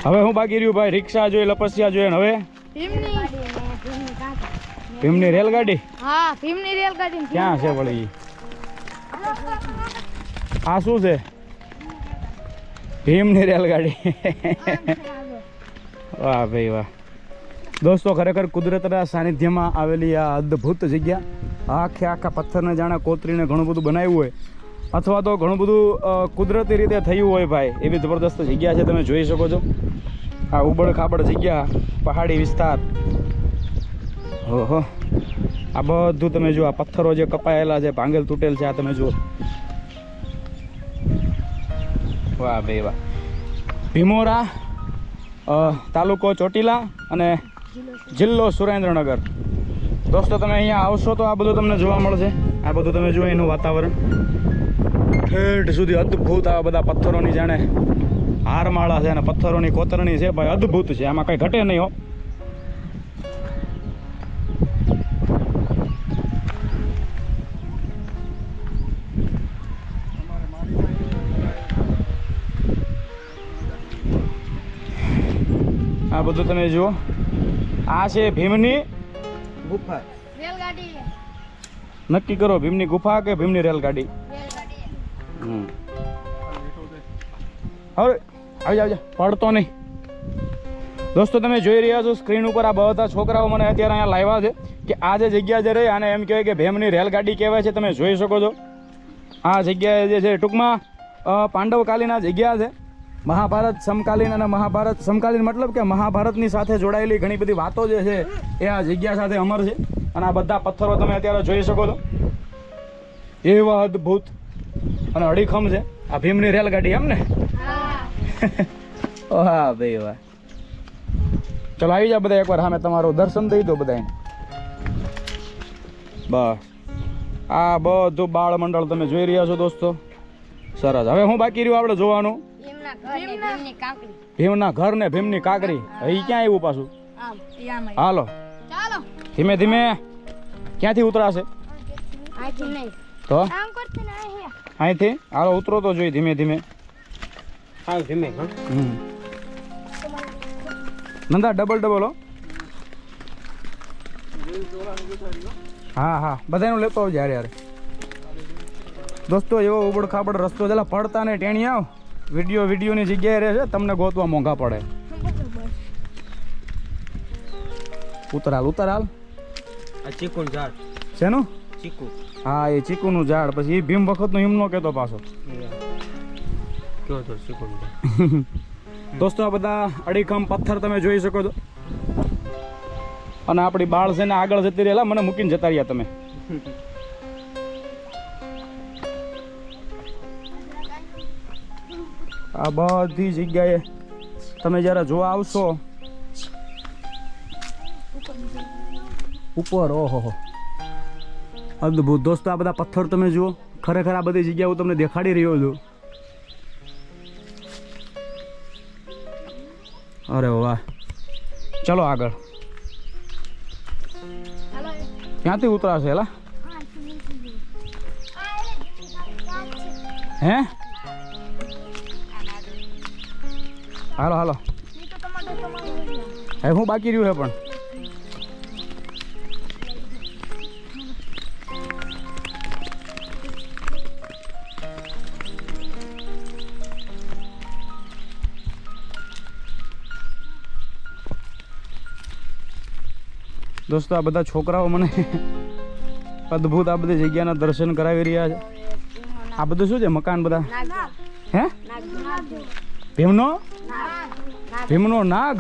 હવે હું બાકી રહ્યું ભાઈ? રિક્ષા જોઈએ, લપસિયા જોઈએ, હવે ભીમની રેલગાડી. હા, ભીમની રેલગાડી ક્યાં છે વળી? આ શું છે? ભીમની રેલગાડી. વાહ ભાઈ વાહ. દોસ્તો, ખરેખર કુદરતના સાનિધ્યમાં આવેલી આ અદ્ભુત જગ્યા. આખા પથ્થરને જાણે કોતરીને ઘણું બધું બનાવ્યું હોય, અથવા તો ઘણું બધું કુદરતી રીતે થયું હોય ભાઈ, એવી જબરદસ્ત જગ્યા છે. તમે જોઈ શકો છો આ ઉબડ ખાબડ જગ્યા, પહાડી વિસ્તાર. ઓહો, આ બધું તમે જુઓ, આ પથ્થરો જે કપાયેલા છે, ભાંગેલ તૂટેલ છે, આ તમે જુઓ. વાહ ભાઈ વાહ. ભીમોરા, તાલુકો ચોટીલા અને જિલ્લો સુરેન્દ્રનગર. દોસ્તો, તમે અહીંયા આવશો તો આ બધું તમને જોવા મળશે. આ બધું તમે જુઓ, એનું વાતાવરણ ઠેઠ સુધી અદ્ભુત. આ બધા પથ્થરોની જાણે હારમાળા છે અને પથ્થરોની કોતરણી છે ભાઈ, અદ્ભુત છે. આમાં કંઈ ઘટે નહીં હો. આ બધું તમે જુઓ, આ છે ભીમની ગુફા. રેલગાડી નક્કી કરો, ભીમની ગુફા કે ભીમની રેલગાડી? હવે આવી જાવ, પડતો નહીં. દોસ્તો, તમે જોઈ રહ્યા છો સ્ક્રીન ઉપર આ બધા છોકરાઓ મને અત્યારે અહીંયા લાવ્યા છે કે આ જે જગ્યા જે રહી આને એમ કહેવાય કે ભીમની રેલગાડી કહેવાય છે. તમે જોઈ શકો છો આ જગ્યાએ જે છે ટૂંકમાં પાંડવકાલીન આ જગ્યા છે. મહાભારત સમકાલીન, અને મહાભારત સમકાલીન મતલબ કે મહાભારતની સાથે જોડાયેલી ઘણી બધી વાતો જે છે એ આ જગ્યા સાથે અમર છે. અને આ બધા પથ્થરો તમે અત્યારે જોઈ શકો છો, એવા અદ્ભુત અને અડીખમ છે. આ ભીમની રેલગાડી એમ ને? વાહ ભાઈ વાહ. ચલો આવી જાઓ બધા એકવાર, સામે તમારું દર્શન દઈ દો બધાને. બસ આ બધું બાળ મંડળ તમે જોઈ રહ્યા છો દોસ્તો. સરસ. હવે હું બાકી રહ્યું આપણે જોવાનું? ભીમના ઘર ને ભીમની કાંકરી. અહીં ક્યાં આવ્યું પાછું? હાલો ધીમે ધીમે. ક્યાંથી ઉતરાશે તો? અહીંથી હાલો, ઉતરો તો જોઈ ધીમે ધીમે. નંદા ડબલ હો. હા હા, બધાનું લેતો આવજે યાર યાર. દોસ્તો, એવો ઉબડ ખાબડ રસ્તો છે, પડતા ને ટેણી આવ. વિડીયોની જગ્યાએ રહે છે, તમને ગોતવા મોંઘા પડે. ઉતરાલ. આ ચીકુનું ઝાડ. શેનું? ચીકુ. હા, એ ચીકુનું ઝાડ. પછી એ ભીમ વખતનું હિમનો કહેતો પાછો. દોસ્તો, આ બધા અડીખમ પથ્થર તમે જોઈ શકો છો. અને આપણી બાળ છે ને આગળ જતી રહેલા, મને મૂકીને જતા રહ્યા તમે. આ બધી જગ્યાએ તમે જ્યારે જોવા આવશો ઉપર, ઓહો અદ્ભુત. દોસ્તો, આ બધા પથ્થર તમે જુઓ. ખરેખર આ બધી જગ્યા હું તમને દેખાડી રહ્યો છું. અરે વાહ. ચલો આગળ. ક્યાંથી ઉતરાશે એલા? હે? હાલો હાલો. હવે હું બાકી રહ્યું હે પણ? દોસ્તો, આ બધા છોકરાઓ મને અદ્ભુત આ બધી જગ્યાના દર્શન કરાવી રહ્યા છે. આ બધું શું છે? મકાન બધા? હે? ભીમનો નાગ?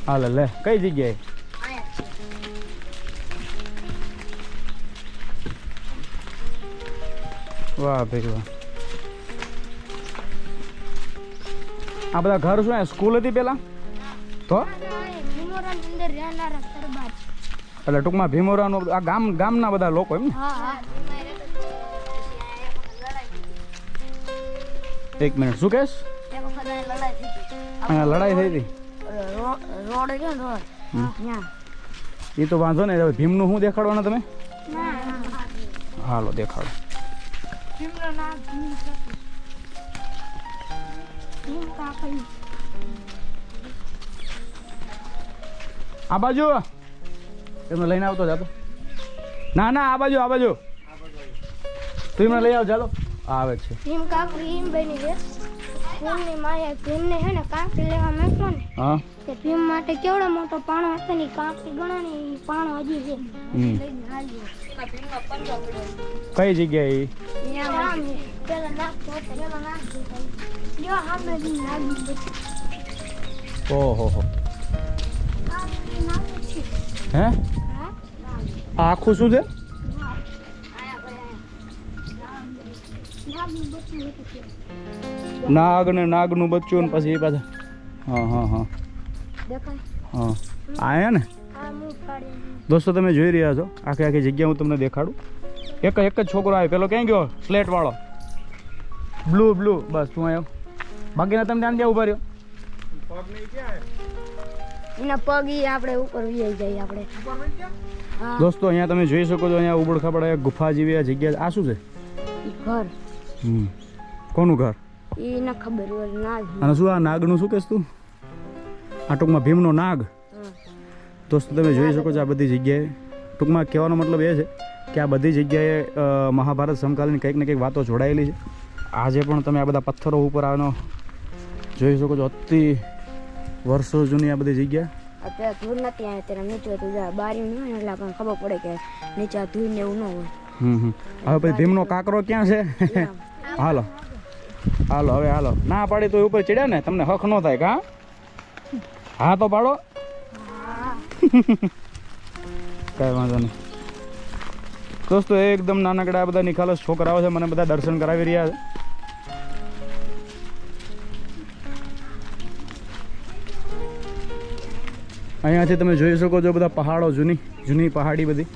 હાલે લે. કઈ જગ્યાએ? વાહ ભાઈ વાહ. આ બધા ઘર શું સ્કૂલ હતી પેલા તો? એટલે ટૂંકમાં ભીમોરાનું આ ગામના બધા લોકો એમ ને? એક મિનિટ, શું કહેશ? લડાઈ થઈ હતી? એ તો વાંધો ને. ભીમનું શું દેખાડવાના તમે? હાલો દેખાડો. આ બાજુ એમને લઈને આવતો જાતો. ના ના આ બાજુ તું એમને લઈ આવ ચાલો. આવે છે ભીમ કાકરી એમ બની છે ભીમની માએ ભીમને હે ને કાંકરી લેવા મેકલો ને હા તે ભીમ માટે કેવડો મોટો પાણો હતો ને ઈ કાંકરી ગણો ને ઈ પાણો હજી છે લઈને હાલ્યો. કઈ જગ્યાએ ઈ? અહીંયા આમ છે. પેલા નાક તો પેલા નાક દેખાય લ્યો સામે જી નાગની બચ્ચી ઓહો હો આ નાક છે. હે હા આ આખું શું છે? નાગની બચ્ચી હતી છે. નાગ ને નાગનું બચ્ચું ને પછી એ પાછા હા દેખાય હા આયા ને આ મું ફાડી દોસ્તો તમે જોઈ રહ્યા છો આખી જગ્યા હું તમને દેખાડું. એક જ છોકરો આવે પેલો ક્યાં ગયો સ્લેટ વાળો બ્લુ બસ તું આવ્યો બાકીના તમે ત્યાં ત્યાં ઉભા રહ્યો. એના પગ ઈ આપણે ઉપર વી જાય આપણે હા દોસ્તો અહીંયા તમે જોઈ શકો છો અહીંયા ઉબડ ખાબડ એક ગુફા જેવી આ જગ્યા આ શું છે? ઈ ઘર કોનું ઘર? ઈ ન ખબર હોય ના અને શું આ નાગનું શું કહેશ તું? આ ટૂંકમાં ભીમનો નાગ. દોસ્તો તમે જોઈ શકો છો આ બધી જગ્યાએ ટૂંકમાં કહેવાનો મતલબ એ છે કે આ બધી જગ્યાએ મહાભારત સમકાલીન કંઈક ને કંઈક વાતો જોડાયેલી છે. આજે પણ તમે આ બધા પથ્થરો ઉપર આનો જોઈ શકો છો અતિ વર્ષો જૂની આ બધી જગ્યા. અત્યારે ધૂળ નથી આવે ત્યારે નીચે તો જા બારી ન હોય એટલે આપણને ખબર પડે કે નીચે આ ધૂળ ને એવું ન હોય. હવે પછી ભીમનો કાંકરો ક્યાં છે? હાલો હવે હાલો ના પાડી તો ઉપર ચડ્યા ને તમને હક ન થાય કા? હા તો પાડો કઈ વાંધો નહીં. દોસ્તો એકદમ નાનકડા આ બધા નિખાલસ છોકરાઓ છે મને બધા દર્શન કરાવી રહ્યા છે. અહીંયાથી તમે જોઈ શકો છો બધા પહાડો જૂની પહાડી બધી.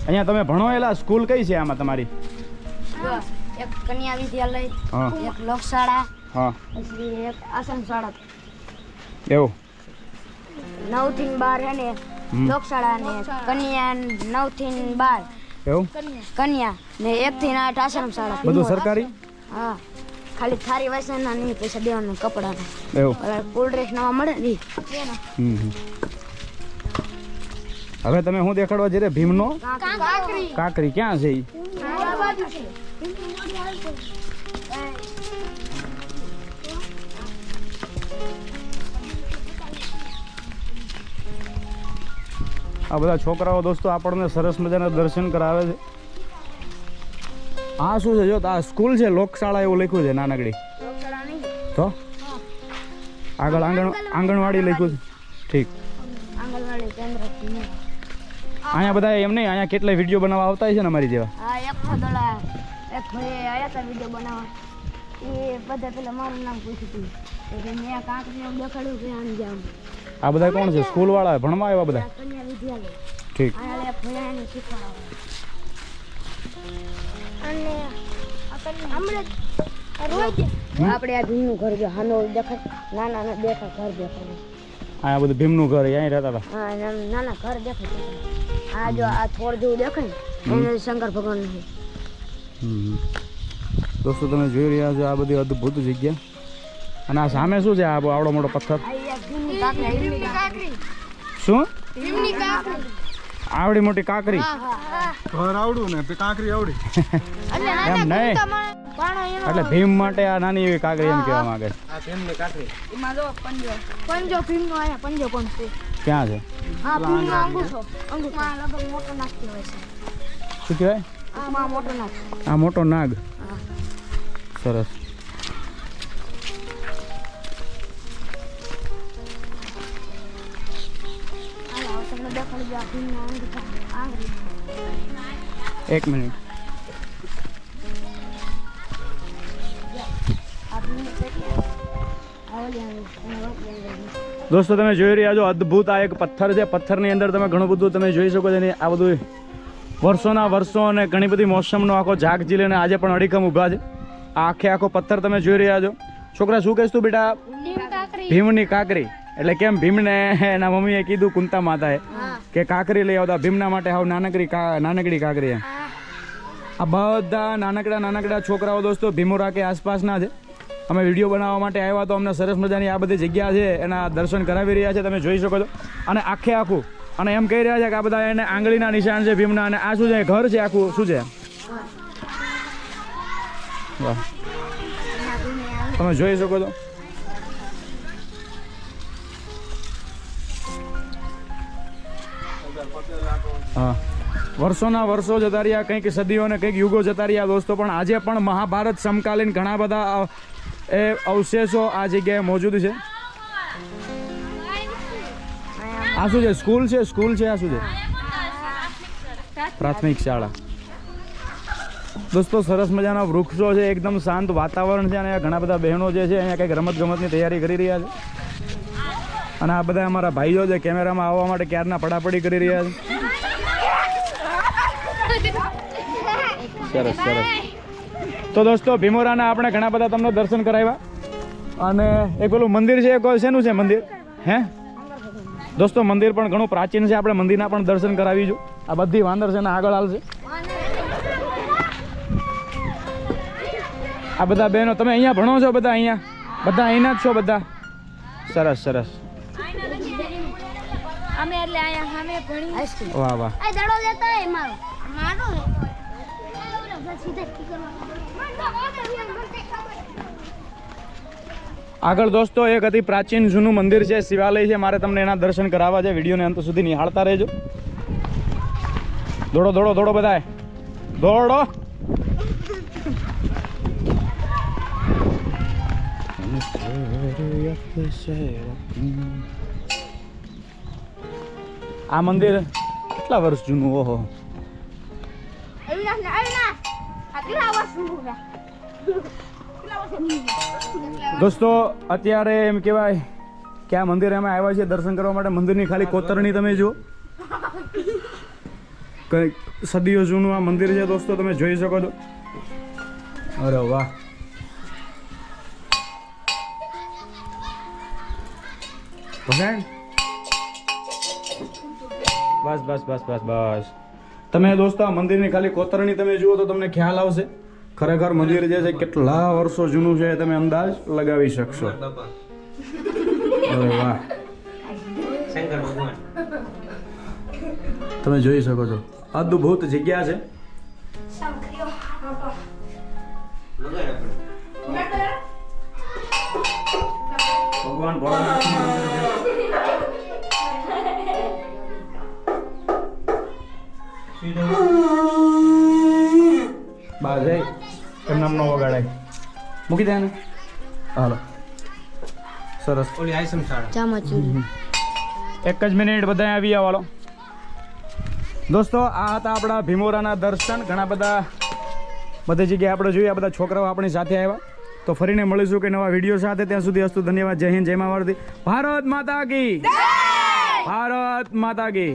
અહીંયા તમે ભણો એલા સ્કૂલ કઈ છે આમાં તમારી? એક કન્યા વિદ્યાલય હા એક લોકશાળા હા પછી એક આશ્રમ શાળા એવું 9 થી 12 હે ને લોકશાળા ને કન્યા 9 થી 12 એવું કન્યા ને 1 થી 8 આશ્રમ શાળા બધું સરકારી? હા ખાલી થારી વાસણના નહીં પૈસા દેવાના કપડાના એવું કોલ્ડ ડ્રિંક્સ નવા મળે ને હવે તમે શું દેખાડવા જઈ રહ્યા? ભીમનો કાકરી કાંકરી ક્યાં છે ઈ? આ બાજુ છે આ બધા છોકરાઓ દોસ્તો આપણને સરસ મજાના દર્શન કરાવે છે. આ શું છે જો આ સ્કૂલ છે લોકશાળા એવું લખ્યું છે નાનકડી લોકશાળા નહીં તો આગળ આંગણવાડી લખ્યું છે. ઠીક આંગણવાડી કેન્દ્ર અહીંયા બધા એમ નહીં અહીંયા કેટલાય વિડીયો બનાવવા આવતા છે ને અમારી જેવા. હા એક ખોદડા એક ભાઈ આયા હતા વિડીયો બનાવવા એ બધા પેલા મારું નામ પૂછ્યું હતું મેં કાંકરીને દેખાડ્યું કે આમ જામ આ બધા કોણ છે? સ્કૂલ વાળા ભણવા આવ્યા બધા? કન્યા વિદ્યાલય ઠીક આયા ભણ્યાને શીખવાડવા અને આપણે આ ભીમનું ઘર જો હાનો દેખાય નાના દેખાય ઘર દેખાય અહીંયા બધું ભીમનું ઘર અહીંયા રહેતા હતા. હા નાના ઘર દેખાય આ જો આ થોડ જેવું દેખાય એને શંકર ભગવાન છે. દોસ્તો તમે જોઈ રહ્યા છો આ બધી અદ્ભુત જગ્યા. અને આ સામે શું છે? આ આવડો મોટો પથ્થર શું? આવડી મોટી કાંકરી ઘર આવડું ને કાંકરી આવડી એમ નહીં એટલે ભીમ માટે આ નાની એવી કાંકરી એમ કહેવા માંગે છે. આ તેમની કાંકરી એમાં જો પંજો ભીમનો આયા પંજો પણ છે. ક્યાં છે? હા ભીમનો અંગૂઠો આ લગભગ મોટો નાગ કહેવાય છે. શું કહેવાય? આમાં મોટો નાગ આ મોટો નાગ. સરસ. તમને દેખાડી દો આ ભીમનો અંગૂઠો આંગળી એક મિનિટ. આ ભીમનો કેટલા દોસ્તો તમે જોઈ રહ્યા છો અદ્ભુત આ એક પથ્થર છે. પથ્થરની અંદર તમે ઘણું બધું તમે જોઈ શકો છો. આ બધું વર્ષોના વર્ષો અને ઘણી બધી મોસમનો આખો ઝાક ઝીલીને આજે પણ અડીખમ ઊભા છે. આ આખો પથ્થર તમે જોઈ રહ્યા છો. છોકરા શું કહીશ તું બેટા? ભીમની કાંકરી એટલે કેમ ભીમને એના મમ્મીએ કીધું કુંતા માતાએ કે કાંકરી લઈ આવતા ભીમના માટે હાવ નાનકડી કાંકરી એમ. આ બધા નાનકડા નાનકડા છોકરાઓ દોસ્તો ભીમોરા કે આસપાસના છે. અમે વિડીયો બનાવવા માટે આવ્યા તો અમને સરસ મજાની આ બધી જગ્યા છે એના દર્શન કરાવી રહ્યા છે, તમે જોઈ શકો છો. અને આખે આખું અને એમ કહી રહ્યા છે કે આ બધા એને આંગળીના નિશાન છે ભીમના. અને આ શું છે, ઘર છે આખું, શું છે? વાહ, તમે જોઈ શકો છો. હા, વર્ષોના વર્ષો જતા રહ્યા, કંઈક સદીઓ અને કંઈક યુગો જતા રહ્યા દોસ્તો, પણ આજે પણ મહાભારત સમકાલીન ઘણા બધા એ અવશેષો આ જગ્યાએ મોજૂદ છે. આ શું છે? સ્કૂલ છે? સ્કૂલ છે? આ શું છે? પ્રાથમિક શાળા. દોસ્તો સરસ મજાના વૃક્ષો છે, એકદમ શાંત વાતાવરણ છે. અને ઘણા બધા બહેનો જે છે અહીંયા કંઈક રમતગમતની તૈયારી કરી રહ્યા છે. અને આ બધા અમારા ભાઈઓ છે કેમેરામાં આવવા માટે ક્યારના પડાપડી કરી રહ્યા છે. સરસ સરસ. તો દોસ્તો ભીમોરાના આપણે ઘણા બધા તમને દર્શન કરાવ્યા. અને એક પેલું મંદિર છે, શેનું છે મંદિર? હે દોસ્તો મંદિર પણ ઘણું પ્રાચીન છે, આપણે મંદિરના પણ દર્શન કરાવીશું. આ બધી વાંદર છે ને આગળ હાલશે. આ બધા બહેનો તમે અહીંયા ભણો છો? બધા અહીંના જ છો બધા? સરસ સરસ. અમે એટલે આયા સામે ભણી. વાહ વાહ. આ દડો લેતો હે મારો. આગળ દોસ્તો એક અતિ પ્રાચીન જૂનું મંદિર છે, શિવાલય છે. મારે તમને એના દર્શન કરાવવા છે. વિડીયોને અંત સુધી નિહાળતા રહેજો. દોડો દોડો દોડો બધાય દોડો. આ મંદિર કેટલા વર્ષ જૂનું? ઓહો દોસ્તો અત્યારે એમ કહેવાય કે આ મંદિર અમે આવ્યા છીએ દર્શન કરવા માટે. મંદિરની ખાલી કોતરણી તમે જુઓ, કંઈક સદીઓ જૂનું આ મંદિર છે દોસ્તો, તમે જોઈ શકો છો. અરે વાહ. બસ બસ બસ બસ બસ. તમે દોસ્તો આ મંદિરની ખાલી કોતરણી તમે જુઓ તો તમને ખ્યાલ આવશે ખરેખર મંદિર જે છે કેટલા વર્ષો જૂનું છે, તમે અંદાજ લગાવી શકશો. અરે વાહ, તમે જોઈ શકો છો અદ્ભુત જગ્યા છે. ભગવાન ભોળાનાથનું મંદિર છે. બા જય એમ નામ નો વગાડાય, મૂકી દે ને. હાલો સરસ. એક જ મિનિટ બધા આવી આવવાલો દોસ્તો. આ હતા આપણા ભીમોરાના દર્શન. ઘણા બધા બધી જગ્યાએ આપણે જોઈએ, આ બધા છોકરાઓ આપણી સાથે આવ્યા. તો ફરીને મળીશું કે નવા વિડીયો સાથે. ત્યાં સુધી અસ્તુ ધન્યવાદ. જય હિન્દ, જય મા ભારતી. ભારત માતા કી, ભારત માતા કી.